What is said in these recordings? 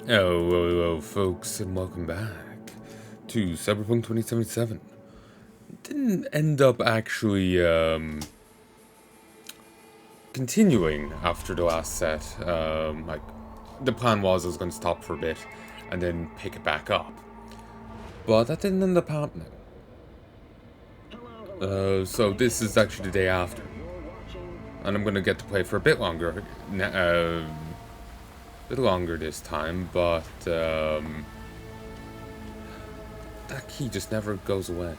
Hello, folks, and welcome back to Cyberpunk 2077. Didn't end up actually continuing after the last set. Like, the plan was I was going to stop for a bit and then pick it back up. But that didn't end up happening. So this is actually the day after. And I'm going to get to play for a bit longer. This time, but that key just never goes away.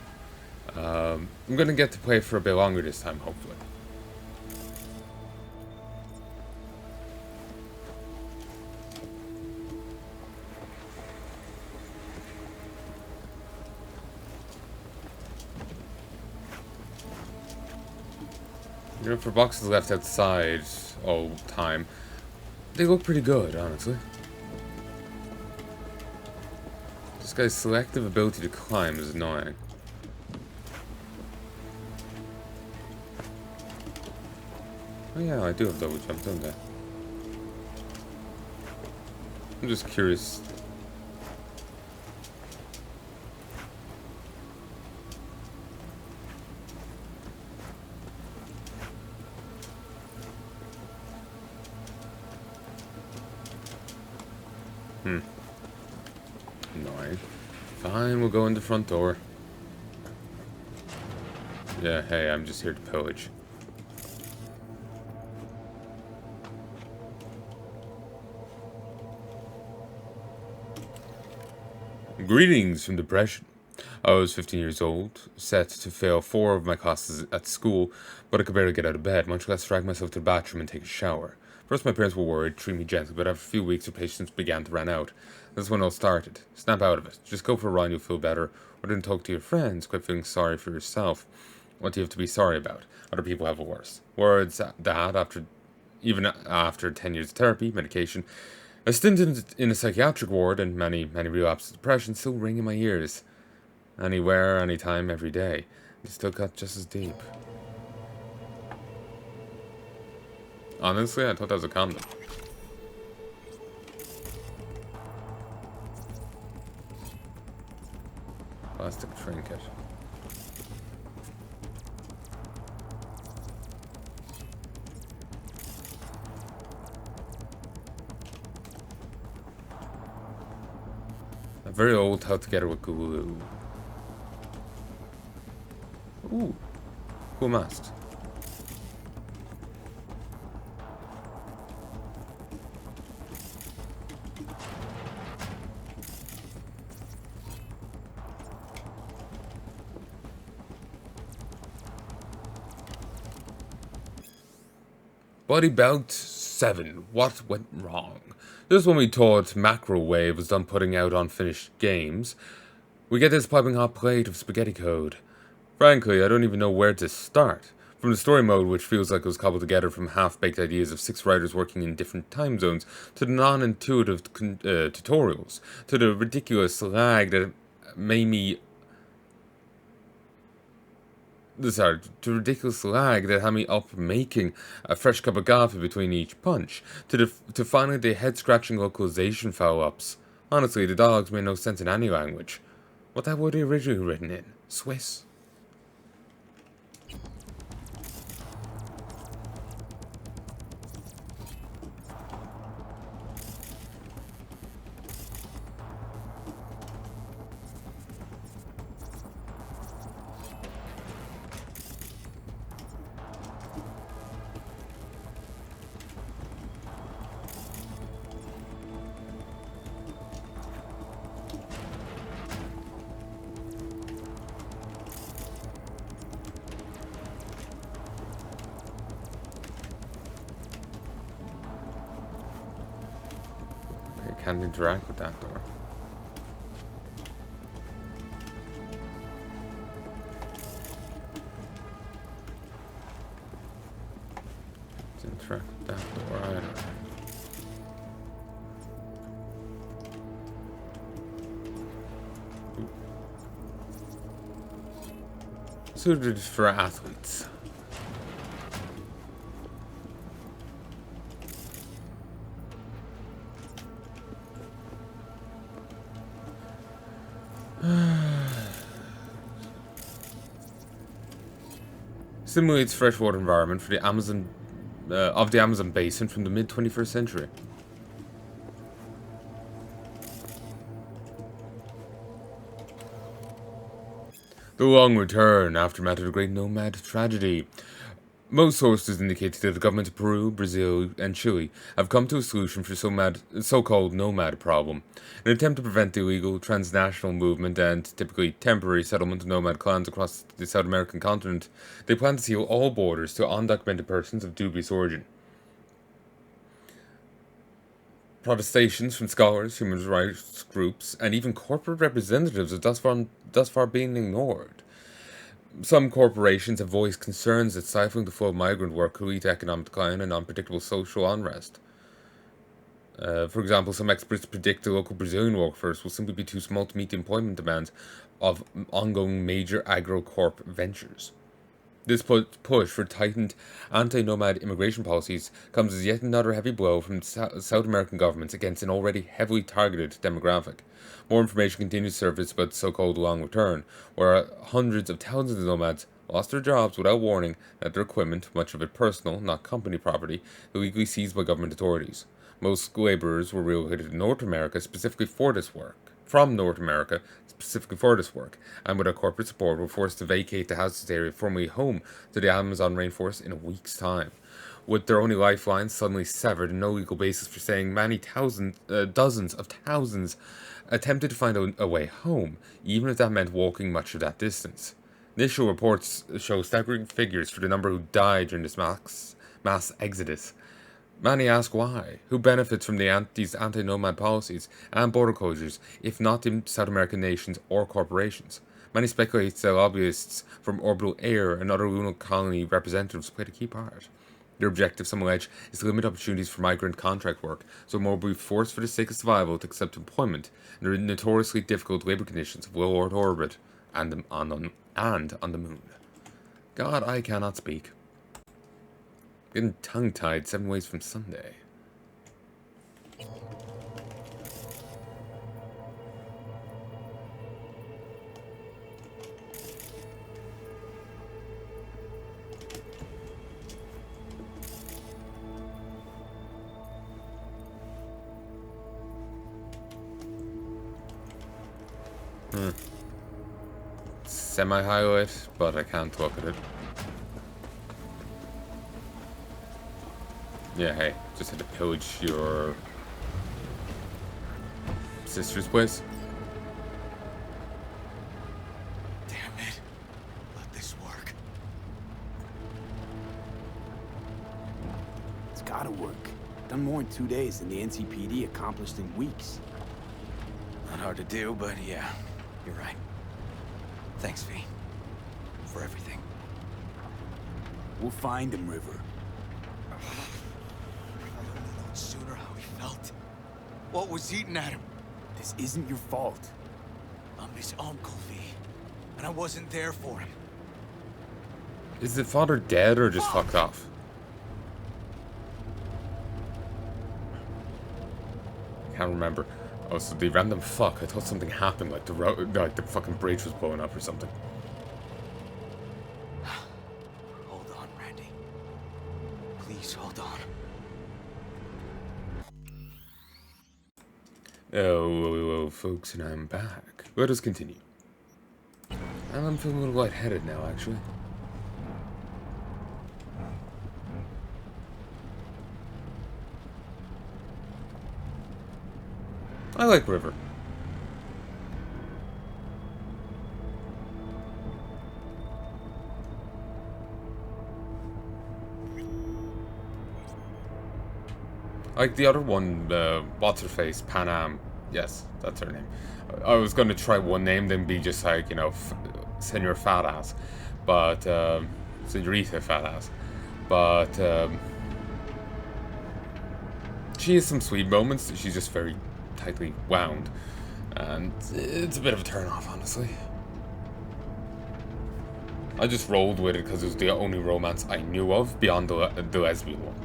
I'm gonna get to play for a bit longer this time, hopefully. You know, for boxes left outside all time, they look pretty good, honestly. This guy's selective ability to climb is annoying. Oh yeah, I do have double jump, don't I? I'm just curious. Annoying. Fine, we'll go in the front door. Yeah, hey, I'm just here to pillage. Greetings from depression. I was 15 years old, set to fail 4 of my classes at school, but I could barely get out of bed, much less drag myself to the bathroom and take a shower. First, my parents were worried, treat me gently, but after a few weeks, their patience began to run out. That's when it all started. Snap out of it. Just go for a run, you'll feel better. Or then talk to your friends, quit feeling sorry for yourself. What do you have to be sorry about? Other people have it worse. Words that, even after 10 years of therapy, medication, a stint in a psychiatric ward, and many relapses of depression still ring in my ears. Anywhere, anytime, every day. It still cut just as deep. Honestly, I thought that was a condom. Plastic trinket. A very old how to get her with glue. Ooh, cool mask. Bloody Belt 7. What went wrong? Just when we thought Macrowave was done putting out unfinished games, we get this piping hot plate of spaghetti code. Frankly, I don't even know where to start. From the story mode, which feels like it was cobbled together from half-baked ideas of 6 writers working in different time zones, to the non-intuitive tutorials, to the ridiculous lag that made me... Sorry, to ridiculous lag that had me up making a fresh cup of coffee between each punch, to finally the head-scratching localization foul-ups. Honestly, the dialogues made no sense in any language. What the hell were they originally written in? Swiss? I can't interact with that door. Can't interact with that door either. Suited for athletes. simulates freshwater environment for the Amazon of the Amazon basin from the mid-21st century. The long return, aftermath of the Great Nomad Tragedy. Most sources indicate that the governments of Peru, Brazil, and Chile have come to a solution for so-called nomad problem. In an attempt to prevent the illegal transnational movement and typically temporary settlement of nomad clans across the South American continent, they plan to seal all borders to undocumented persons of dubious origin. Protestations from scholars, human rights groups, and even corporate representatives have thus far been ignored. Some corporations have voiced concerns that stifling the flow of migrant work could lead to economic decline and unpredictable social unrest. For example, some experts predict the local Brazilian workforce will simply be too small to meet the employment demands of ongoing major agro-corp ventures. This push for tightened anti-nomad immigration policies comes as yet another heavy blow from South American governments against an already heavily targeted demographic. More information continues to surface about the so-called long return, where hundreds of thousands of nomads lost their jobs without warning that their equipment, much of it personal, not company property, illegally seized by government authorities. Most laborers were relocated to North America specifically for this work. From North America, specifically for this work, and without corporate support, were forced to vacate the houses area formerly home to the Amazon rainforest in a week's time. With their only lifelines suddenly severed and no legal basis for staying, dozens of thousands attempted to find a way home, even if that meant walking much of that distance. Initial reports show staggering figures for the number who died during this mass exodus. Many ask why. Who benefits from these anti-nomad policies and border closures, if not the South American nations or corporations? Many speculate that lobbyists from Orbital Air and other lunar colony representatives played a key part. Their objective, some allege, is to limit opportunities for migrant contract work, so more will be forced for the sake of survival to accept employment in the notoriously difficult labor conditions of low Earth orbit and on the moon. God, I cannot speak. Getting tongue-tied 7 ways from Sunday. Semi-highlight, but I can't look at it. Yeah, hey, just had to pillage your sister's place. Damn it. Let this work. It's gotta work. Done more in 2 days than the NCPD accomplished in weeks. Not hard to do, but yeah, you're right. Thanks, V. For everything. We'll find him, River. Sooner how he felt. What was eating at him? This isn't your fault. I'm his uncle, V. And I wasn't there for him. Is the father dead or just fucked off? I can't remember. Oh, so the random fuck. I thought something happened, like the fucking bridge was blowing up or something. Hold on, Randy. Please hold on. Hello, folks, and I'm back. Let us continue. And I'm feeling a little lightheaded now, actually. I like River. Like the other one, what's her face? Panam. Yes, that's her name. I was gonna try one name, then be just like, you know, Senor Fat Ass. But, Senorita Fat Ass. But, she has some sweet moments. She's just very tightly wound. And it's a bit of a turn off, honestly. I just rolled with it because it was the only romance I knew of beyond the lesbian one.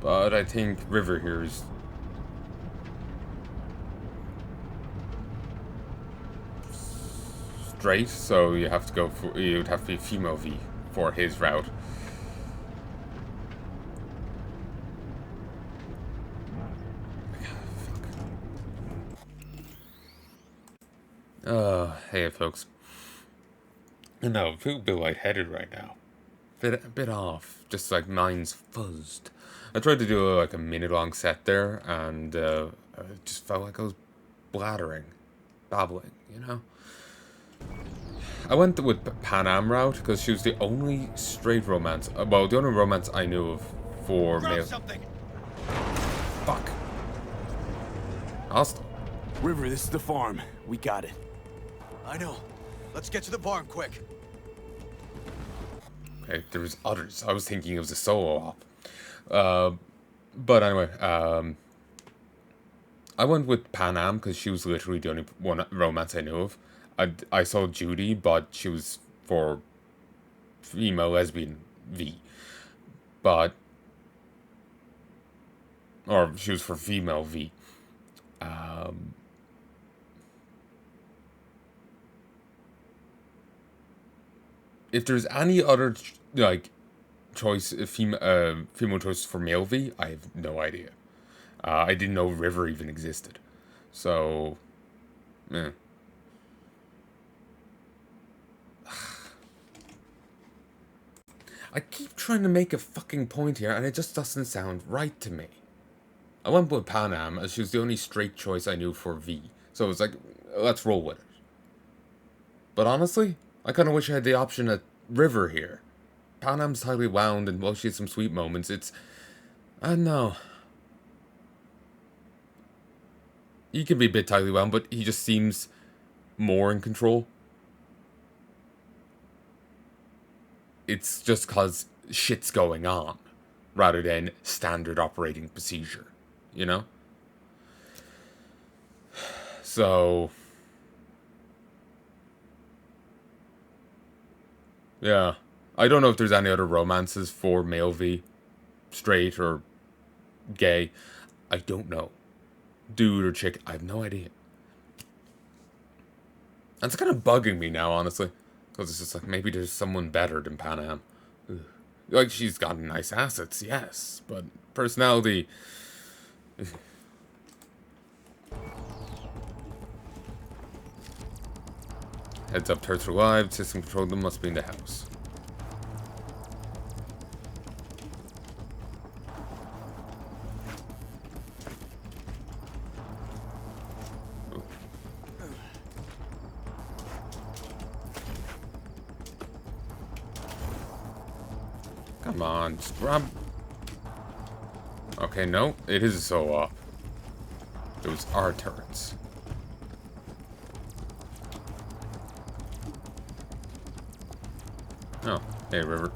But I think River here is straight, so you have to go for, you'd have to be a female V for his route. Hey folks. No, I feel a bit lightheaded right now. A bit off. Just like mind's fuzzed. I tried to do like a minute-long set there, and I just felt like I was babbling, you know? I went with Pan Am route because she was the only straight romance. Well, the only romance I knew of for male. Something. Fuck. Hostile. River, this is the farm. We got it. I know. Let's get to the barn quick. Okay, there was others. I was thinking it was a solo op. But anyway, I went with Pan Am because she was literally the only one romance I knew of. I saw Judy, but she was for female lesbian V. But... Or she was for female V. If there's any other, like, choice, female choice for male V, I have no idea. I didn't know River even existed. So... Yeah. I keep trying to make a fucking point here, and it just doesn't sound right to me. I went with Pan Am, as she was the only straight choice I knew for V. So it was like, let's roll with it. But honestly, I kind of wish I had the option at River here. Pan Am's highly wound, and while she has some sweet moments, it's... I don't know. He can be a bit tightly wound, but he just seems more in control. It's just because shit's going on, rather than standard operating procedure, you know? So... Yeah. I don't know if there's any other romances for male V, straight or gay. I don't know. Dude or chick, I have no idea. And it's kind of bugging me now, honestly. Because it's just like, maybe there's someone better than Pan Am. Ugh. Like, she's got nice assets, yes. But personality... Heads up, turrets revived. System control them, must be in the house. Come on, just grab... Okay, no, it is a solo op. Those are turrets. Oh, hey, River.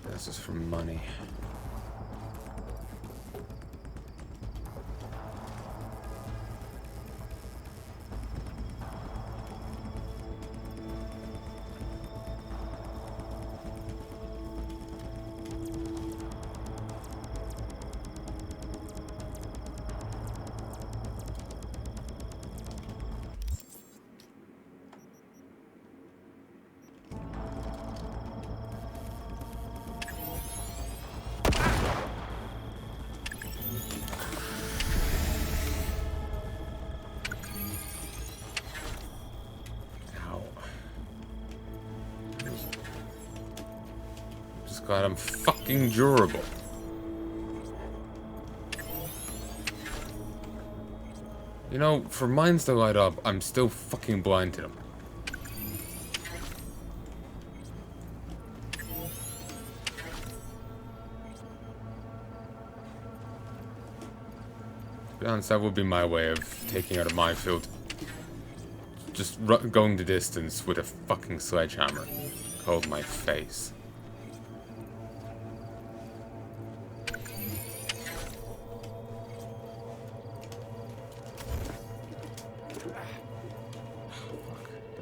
This is for money. God, I'm fucking durable. You know, for mines to light up, I'm still fucking blind to them. To be honest, that would be my way of taking out a minefield. Just going the distance with a fucking sledgehammer. Hold my face.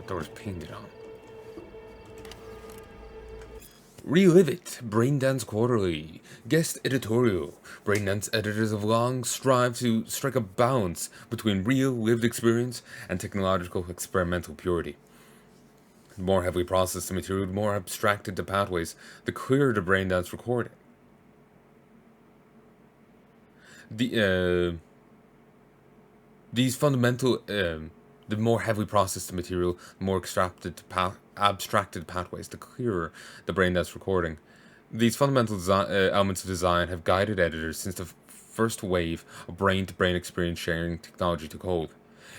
Door's painted on. Relive it, Braindance Quarterly. Guest editorial. Braindance editors have long strived to strike a balance between real lived experience and technological experimental purity. The more heavily processed the material, the more abstracted the pathways, the clearer the Braindance recording. These fundamental, the more heavily processed the material, the more abstracted pathways, the clearer the Braindance recording. These fundamental elements of design have guided editors since the first wave of brain-to-brain experience sharing technology took hold.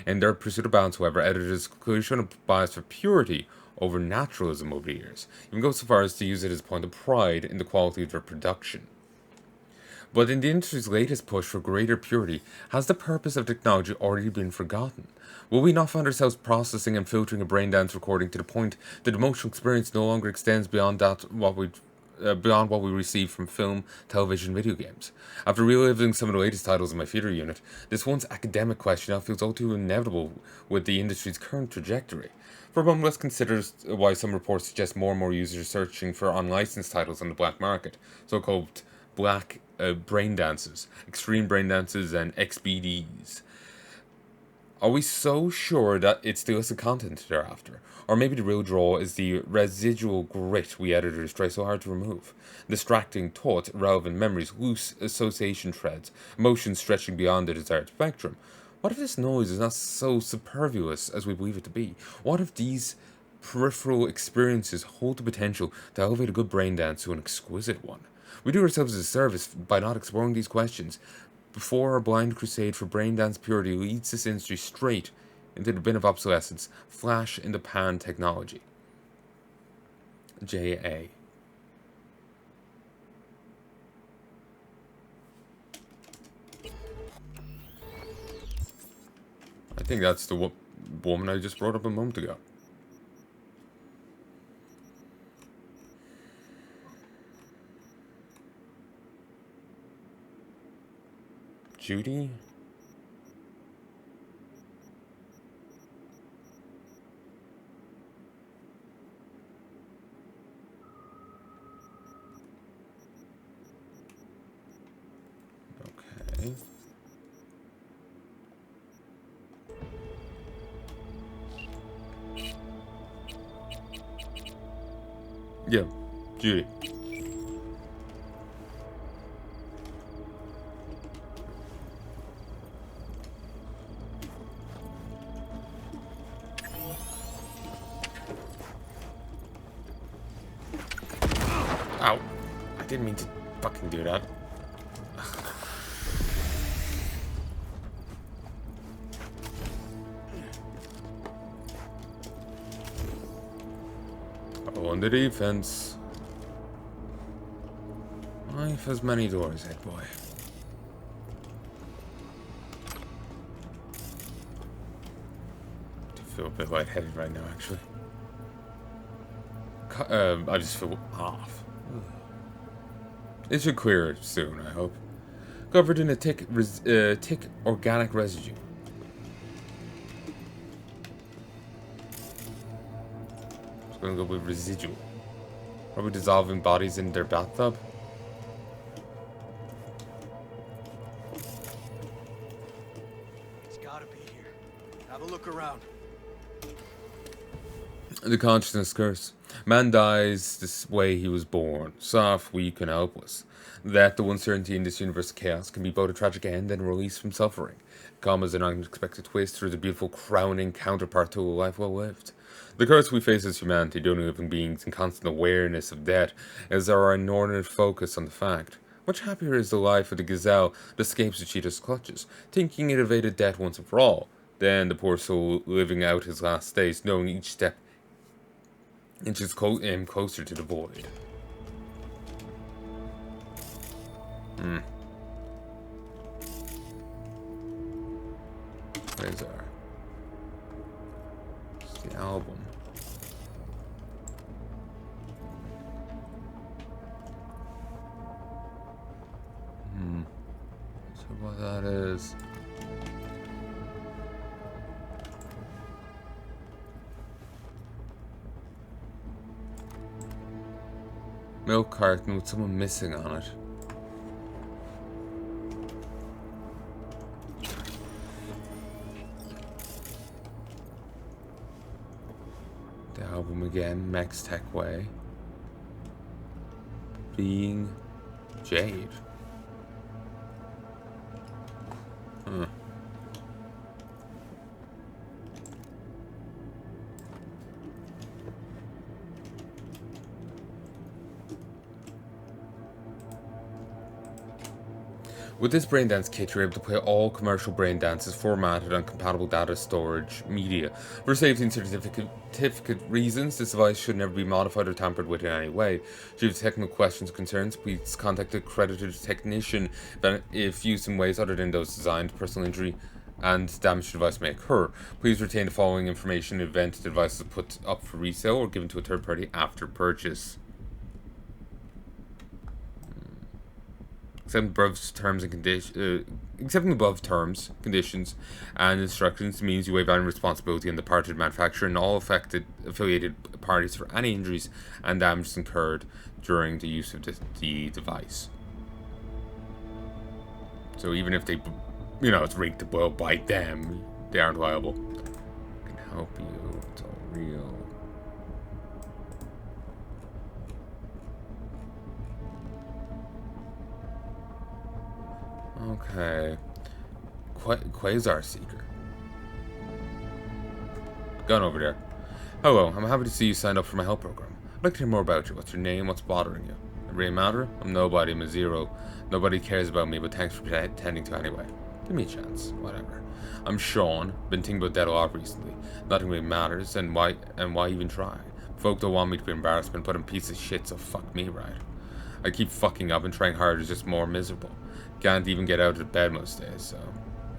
In their pursuit of balance, however, editors clearly shown a bias for purity over naturalism over the years, even go so far as to use it as a point of pride in the quality of their production. But in the industry's latest push for greater purity, has the purpose of technology already been forgotten? Will we not find ourselves processing and filtering a Braindance recording to the point that emotional experience no longer extends beyond what we receive from film, television, video games? After reliving some of the latest titles in my theater unit, this once academic question now feels all too inevitable with the industry's current trajectory. For a moment, let's consider why some reports suggest more and more users are searching for unlicensed titles on the black market, so-called black brain dances, extreme brain dances, and XBDs. Are we so sure that it's the illicit content they're after? Or maybe the real draw is the residual grit we editors try so hard to remove. Distracting thoughts, relevant memories, loose association threads, emotions stretching beyond the desired spectrum. What if this noise is not so superfluous as we believe it to be? What if these peripheral experiences hold the potential to elevate a good brain dance to an exquisite one? We do ourselves a service by not exploring these questions before our blind crusade for braindance purity leads this industry straight into the bin of obsolescence, flash in the pan technology. J.A. I think that's the woman I just brought up a moment ago. Judy? Okay. Yeah, Judy. Ow. I didn't mean to fucking do that. On the defense. Life has many doors, head boy. I feel a bit lightheaded right now, actually. I just feel off. It should clear soon, I hope. Covered in a thick organic residue. Just gonna go with residual. Probably dissolving bodies in their bathtub. It's gotta be here. Have a look around. The consciousness curse. Man dies this way he was born, soft, weak, and helpless. That the one certainty in this universe of chaos can be both a tragic end and a release from suffering. Come as an unexpected twist through the beautiful crowning counterpart to a life well lived. The curse we face as humanity, the only living beings in constant awareness of death, is our inordinate focus on the fact. Much happier is the life of the gazelle that escapes the cheetah's clutches, thinking it evaded death once and for all, than the poor soul living out his last days, knowing each step inches him closer to the void. Where's our... It's the album. So what that is... Milk carton with someone missing on it. The album again, Max Tech Way. Being Jade. Huh. With this Braindance kit, you're able to play all commercial Braindances formatted on compatible data storage media. For safety and certificate reasons, this device should never be modified or tampered with in any way. If you have technical questions or concerns, please contact a accredited technician if used in ways other than those designed. Personal injury and damage to the device may occur. Please retain the following information in the event the device is put up for resale or given to a third party after purchase. Accepting above terms, conditions, and instructions means you waive any responsibility on the part of the manufacturer and all affiliated parties for any injuries and damages incurred during the use of the device. So even if they, it's rigged to blow by them, they aren't liable. I can help you. It's all real. Okay. Quasar Seeker. Gun over there. Hello, I'm happy to see you signed up for my help program. I'd like to hear more about you. What's your name? What's bothering you? It really matter? I'm nobody. I'm a zero. Nobody cares about me, but thanks for attending to anyway. Give me a chance. Whatever. I'm Sean. Been thinking about that a lot recently. Nothing really matters, and why even try? Folk don't want me to be embarrassed, but I'm a piece of shit, so fuck me, right? I keep fucking up and trying harder is just more miserable. Can't even get out of bed most days, so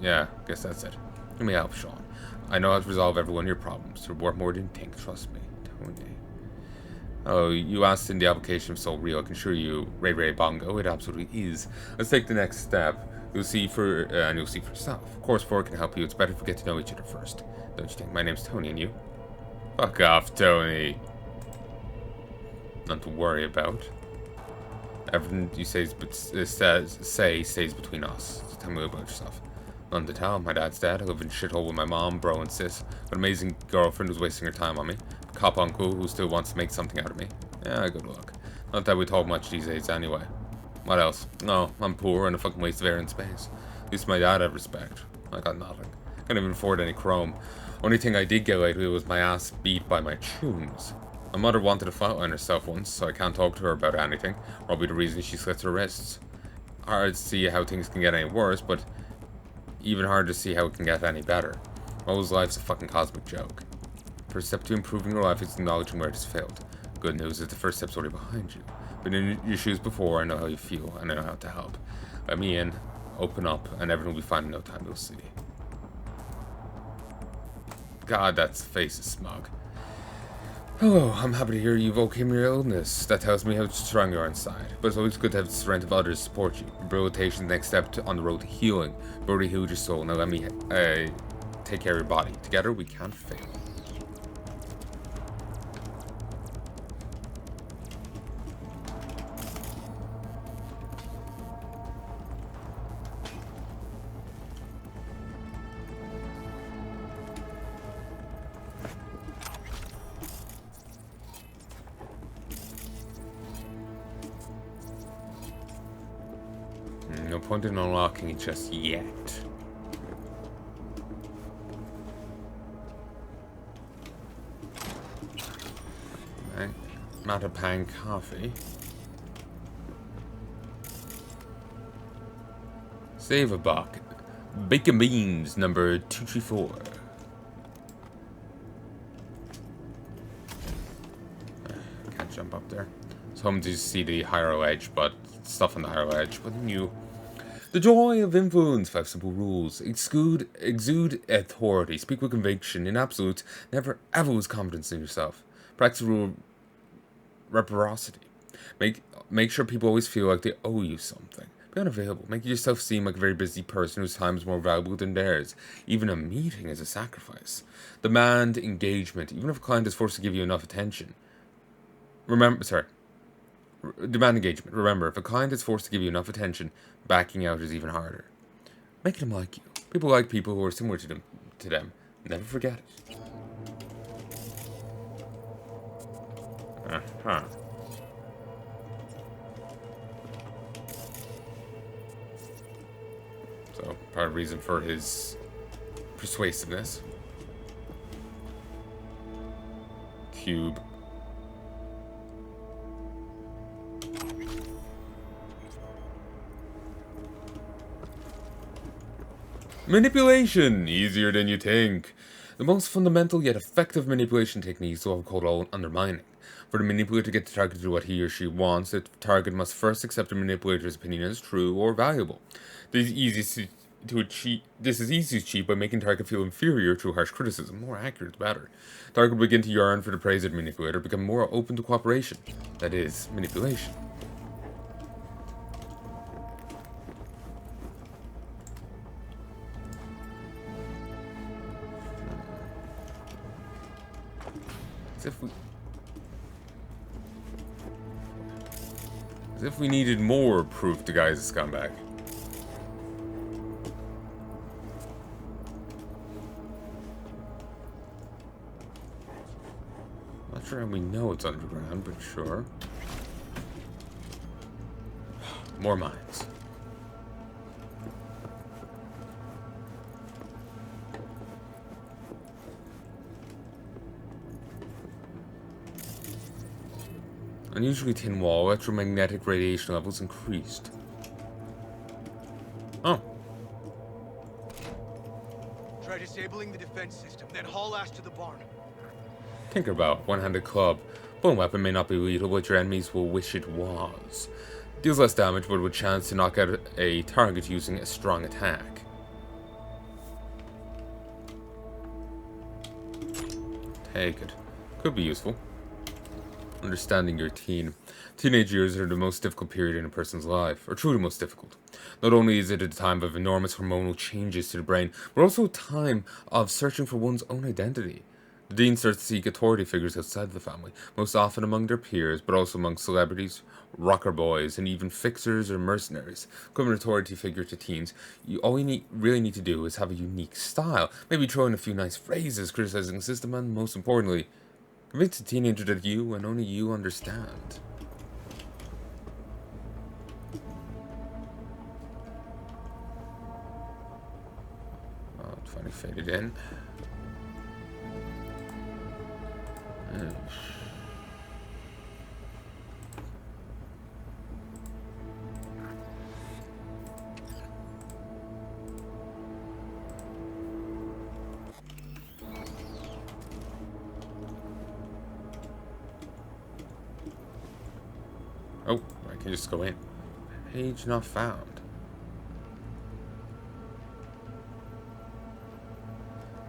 yeah, guess that's it. Let me help, Sean. I know how to resolve every one of your problems. You're worth more than you think, trust me. Tony. Oh, you asked in the application if so real. I can assure you, Ray Bongo, it absolutely is. Let's take the next step. You'll see for yourself. Of course, before I can help you, it's better if we get to know each other first. Don't you think? My name's Tony, and you? Fuck off, Tony. Nothing to worry about. Everything you say stays between us. So tell me about yourself. None to tell. My dad's dead. I live in a shithole with my mom, bro, and sis. An amazing girlfriend who's wasting her time on me. A cop uncle who still wants to make something out of me. Yeah, good luck. Not that we talk much these days anyway. What else? No, I'm poor and a fucking waste of air and space. At least my dad had respect. I got nothing. Can't even afford any chrome. Only thing I did get lately was my ass beat by my tunes. My mother wanted to flatline herself once, so I can't talk to her about anything. Probably the reason she slits her wrists. Hard to see how things can get any worse, but even harder to see how it can get any better. Mo's life's a fucking cosmic joke. First step to improving your life is acknowledging where it has failed. Good news is the first step's already behind you. Been in your shoes before, I know how you feel, and I know how to help. Let me in, open up, and everything will be fine in no time, you'll see. God, that face is smug. Hello, I'm happy to hear you've overcome your illness. That tells me how strong you are inside. But it's always good to have the strength of others support you. Rehabilitation is the next step on the road to healing. You've already healed your soul. Now let me take care of your body. Together we can't fail. No point in unlocking it just yet. Right. Matapang coffee. Save a buck. Bacon beans number 234. Can't jump up there. So home to see the higher edge, but stuff on the higher edge. What new? The joy of influence. 5 simple rules. Exude authority. Speak with conviction. In absolutes, never ever lose confidence in yourself. Practice the rule of reciprocity. Make sure people always feel like they owe you something. Be unavailable. Make yourself seem like a very busy person whose time is more valuable than theirs. Even a meeting is a sacrifice. Demand engagement. Even if a client is forced to give you enough attention. Demand engagement. Remember, if a client is forced to give you enough attention, backing out is even harder. Make them like you. People like people who are similar to them. Never forget it. Uh-huh. So, part of the reason for his persuasiveness. Cube. Manipulation! Easier than you think. The most fundamental yet effective manipulation technique is what we call undermining. For the manipulator to get the target to do what he or she wants, the target must first accept the manipulator's opinion as true or valuable. This is easy to achieve by making the target feel inferior through harsh criticism. More accurate, the better. The target will begin to yearn for the praise of the manipulator, become more open to cooperation. That is, manipulation. As if we needed more proof the guy's a scumbag. Not sure how we know it's underground, but sure. More mines. Unusually thin wall, electromagnetic radiation levels increased. Oh. Try disabling the defense system, then haul ass to the barn. Tinkerbell, one-handed club. Bone weapon may not be lethal, but your enemies will wish it was. Deals less damage, but with a chance to knock out a target using a strong attack. Take it. Could be useful. Understanding your teen. Teenage years are the most difficult period in a person's life, or truly most difficult. Not only is it a time of enormous hormonal changes to the brain, but also a time of searching for one's own identity. The teen starts to seek authority figures outside the family, most often among their peers, but also among celebrities, rocker boys, and even fixers or mercenaries. Become an authority figure to teens, all you really need to do is have a unique style, maybe throw in a few nice phrases criticizing the system, and most importantly, convince a teenager that you and only you understand. Oh, it finally faded in. Oh, I can just go in. Page not found.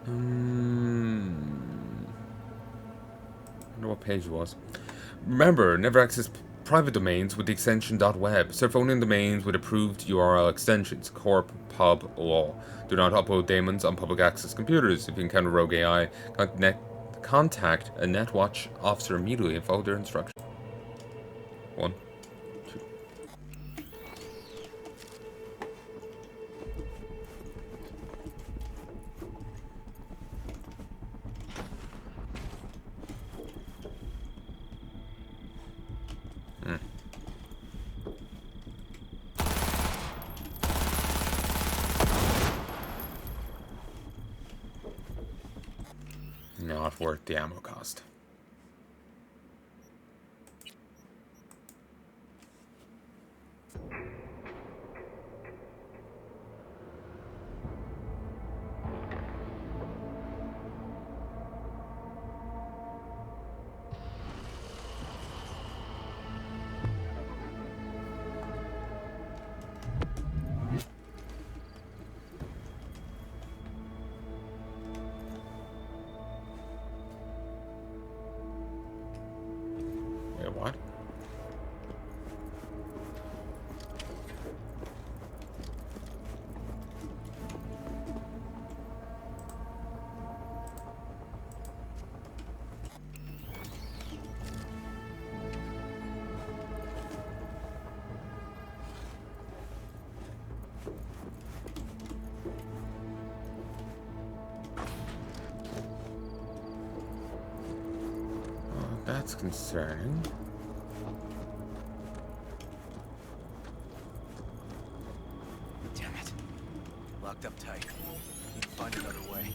I wonder what page it was. Remember, never access private domains with the extension .web. Surf only on domains with approved URL extensions. Corp pub law. Do not upload daemons on public access computers. If you encounter rogue AI, contact a Netwatch officer immediately and follow their instructions. 1, 2. Not worth the ammo cost. Wait, what? That's concerning. Damn it. Locked up tight. Need to find another way.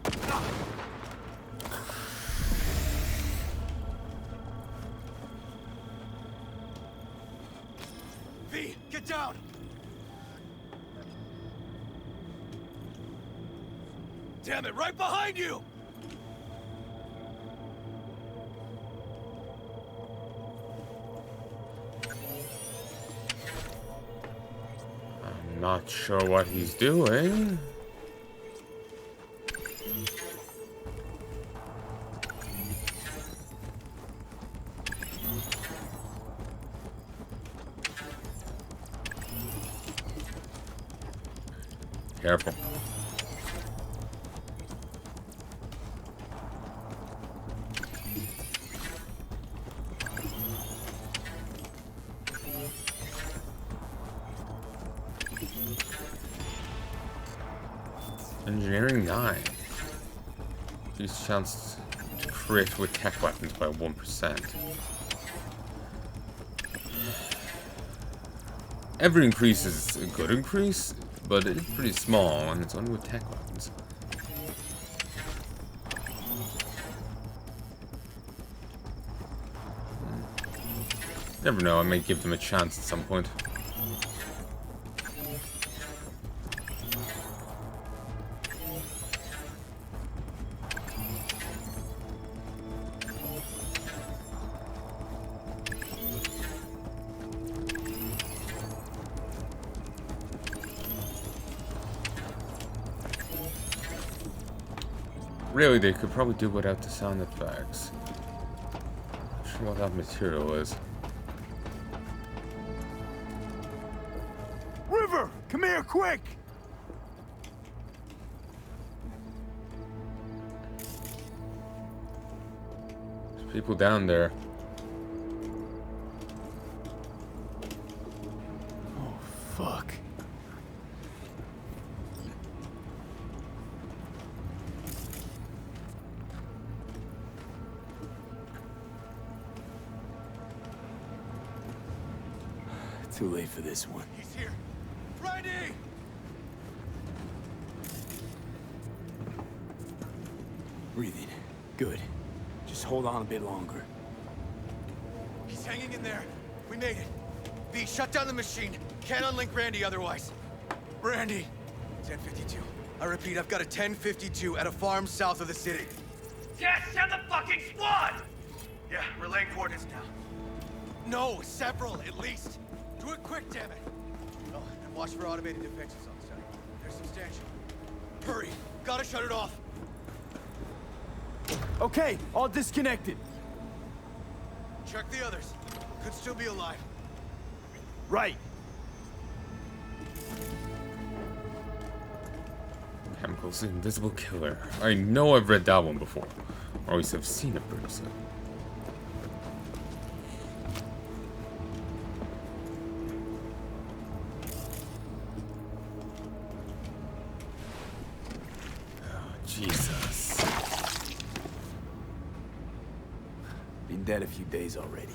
V, get down! Damn it, right behind you! I'm not sure what he's doing. Careful. Engineering 9. Increased chance to crit with tech weapons by 1%. Every increase is a good increase, but it's pretty small and it's only with tech weapons. Never know, I may give them a chance at some point. Really, they could probably do without the sound effects. Not sure what that material is. River, come here, quick! There's people down there. Oh, fuck. Too late for this one. He's here. Randy! Breathing. Good. Just hold on a bit longer. He's hanging in there. We made it. V, shut down the machine. Can't unlink Randy otherwise. Randy! 1052. I repeat, I've got a 1052 at a farm south of the city. Yes, send the fucking squad! Yeah, relaying coordinates now. No, several, at least. Do it quick, damn it. Oh, and watch for automated defenses on site. They're substantial. Hurry, gotta shut it off. Okay, all disconnected. Check the others. Could still be alive. Right. Chemicals, the Invisible Killer. I know I've read that one before. Or at least I've seen it previously. Jesus. Been dead a few days already.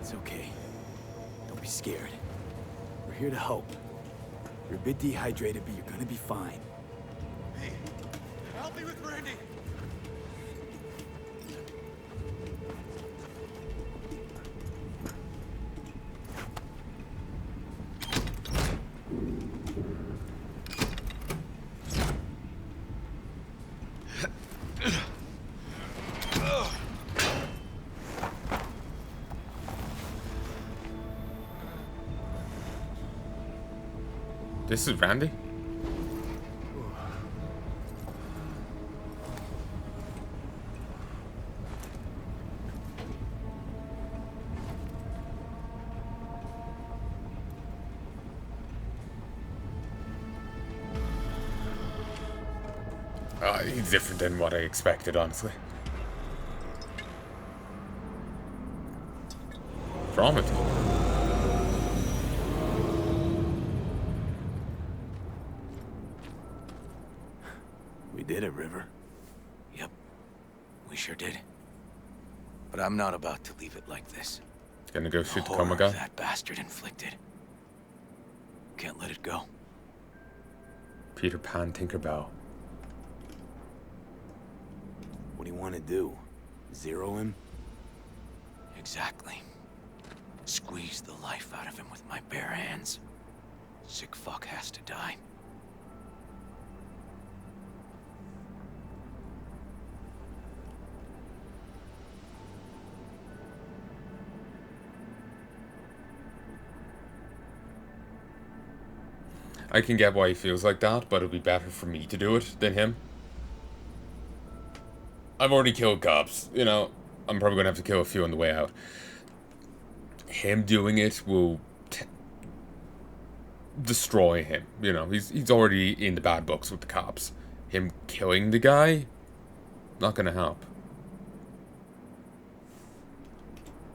It's okay. Don't be scared. We're here to help. You're a bit dehydrated, but you're gonna be fine. Hey, help me with Randy. This is Randy? He's different than what I expected, honestly. wrong with you? We did it, River. Yep, we sure did. But I'm not about to leave it like this. Gonna go shoot the horror coma guy? that bastard inflicted. Can't let it go. Peter Pan, Tinkerbell. What do you want to do? Zero him? Exactly. Squeeze the life out of him with my bare hands. Sick fuck has to die. I can get why he feels like that, but it'll be better for me to do it than him. I've already killed cops, you know. I'm probably gonna have to kill a few on the way out. Him doing it will destroy him. You know, he's already in the bad books with the cops. Him killing the guy, not gonna help.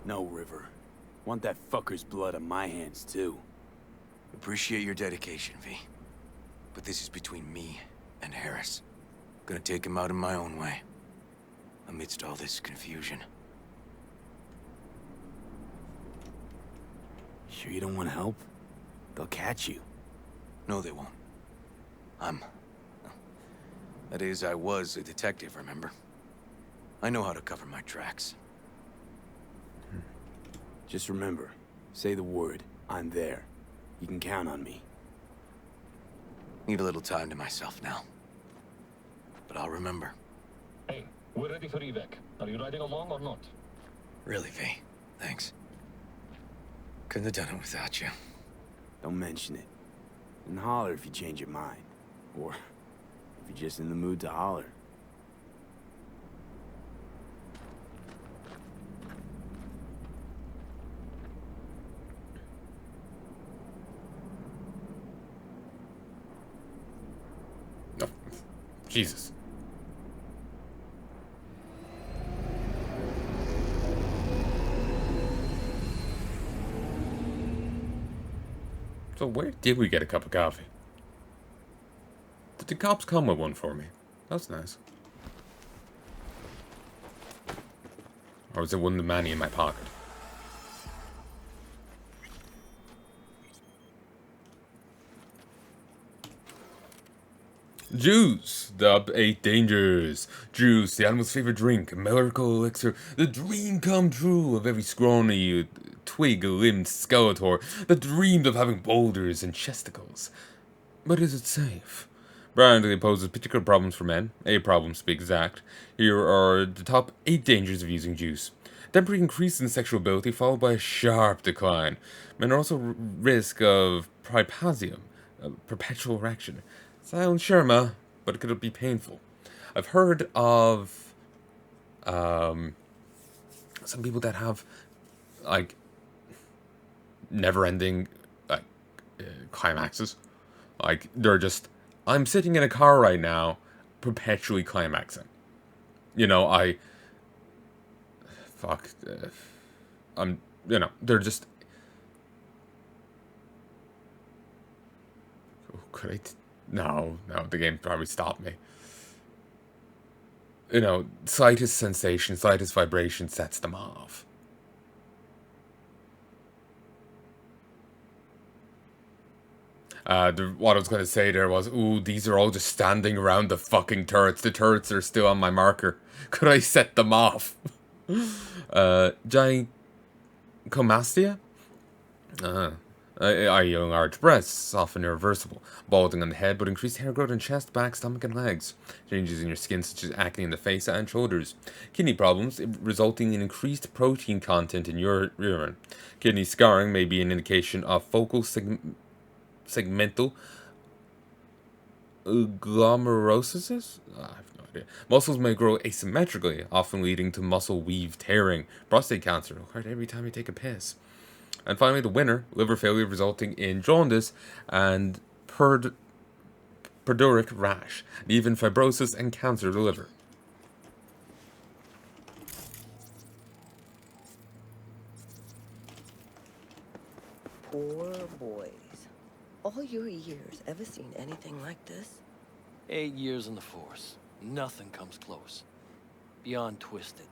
No, River. Want that fucker's blood on my hands, too. Appreciate your dedication, V. But this is between me and Harris. Gonna take him out in my own way. Amidst all this confusion. Sure you don't want to help? They'll catch you. No, they won't. That is, I was a detective, remember? I know how to cover my tracks. Just remember, say the word, I'm there. You can count on me. Need a little time to myself now. But I'll remember. Hey, we're ready for evac. Are you riding along or not? Really, V. Thanks. Couldn't have done it without you. Don't mention it. And holler if you change your mind. Or if you're just in the mood to holler. No. Jesus. So where did we get a cup of coffee? Did the cops come with one for me? That's nice. Or was it one of the money in my pocket? Juice, the 8 dangers. Juice, the animal's favorite drink, a miracle elixir, the dream come true of every scrawny, twig-limbed skeletor that dreamed of having boulders and chesticles. But is it safe? Brandley poses particular problems for men, 8 problems to be exact. Here are the top 8 dangers of using juice. Temporary increase in sexual ability followed by a sharp decline. Men are also risk of priapism, a perpetual erection. Silent Sherma, but it could be painful. I've heard of some people that have like never-ending climaxes. Like they're just, I'm sitting in a car right now, perpetually climaxing. You know, they're just. Could I? No, the game probably stopped me. You know, slightest sensation, slightest vibration sets them off. What I was going to say there was, ooh, these are all just standing around the fucking turrets. The turrets are still on my marker. Could I set them off? Gynecomastia? Young large breasts, often irreversible. Balding on the head, but increased hair growth in chest, back, stomach, and legs. Changes in your skin, such as acne in the face and shoulders. Kidney problems, resulting in increased protein content in your urine. Kidney scarring may be an indication of focal segmental glomerulosis? I have no idea. Muscles may grow asymmetrically, often leading to muscle weave tearing. Prostate cancer, occurred every time you take a piss. And finally, the winner, liver failure resulting in jaundice and perduric rash, and even fibrosis and cancer of the liver. Poor boys. All your years, ever seen anything like this? 8 years in the Force. Nothing comes close. Beyond twisted.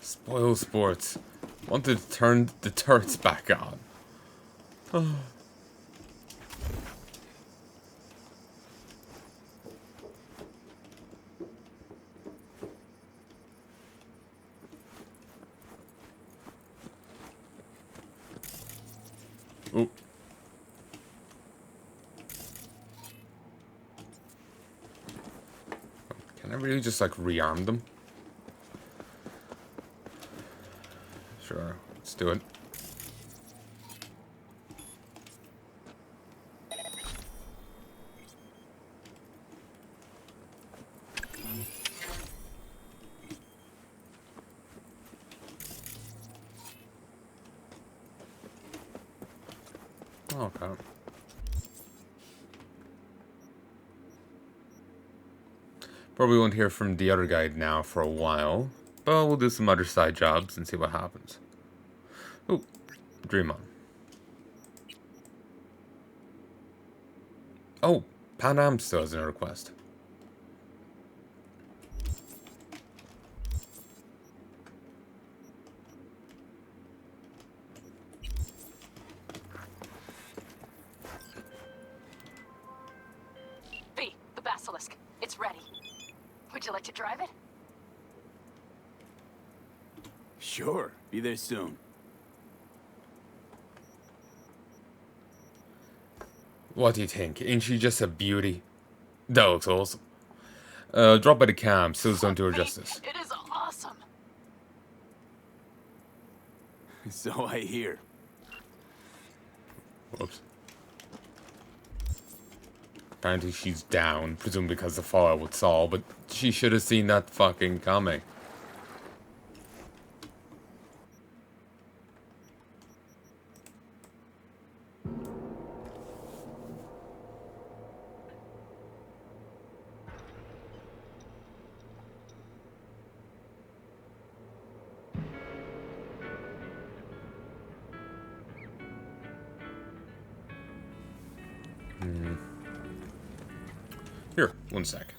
Spoil sports. Wanted to turn the turrets back on. Oh. Can I really just like rearm them? Sure, let's do it. Okay. Probably won't hear from the other guy now for a while, but we'll do some other side jobs and see what happens. Ooh, dream on. Oh, Pan Am still has a request. V, the basilisk. It's ready. Would you like to drive it? Sure. Be there soon. What do you think? Ain't she just a beauty? That looks awesome. Drop by the cam, still don't do her justice. It is awesome. So I hear. Whoops. Apparently she's down, presumably because of the fallout with Saul, but she should have seen that fucking coming. Here, one sec.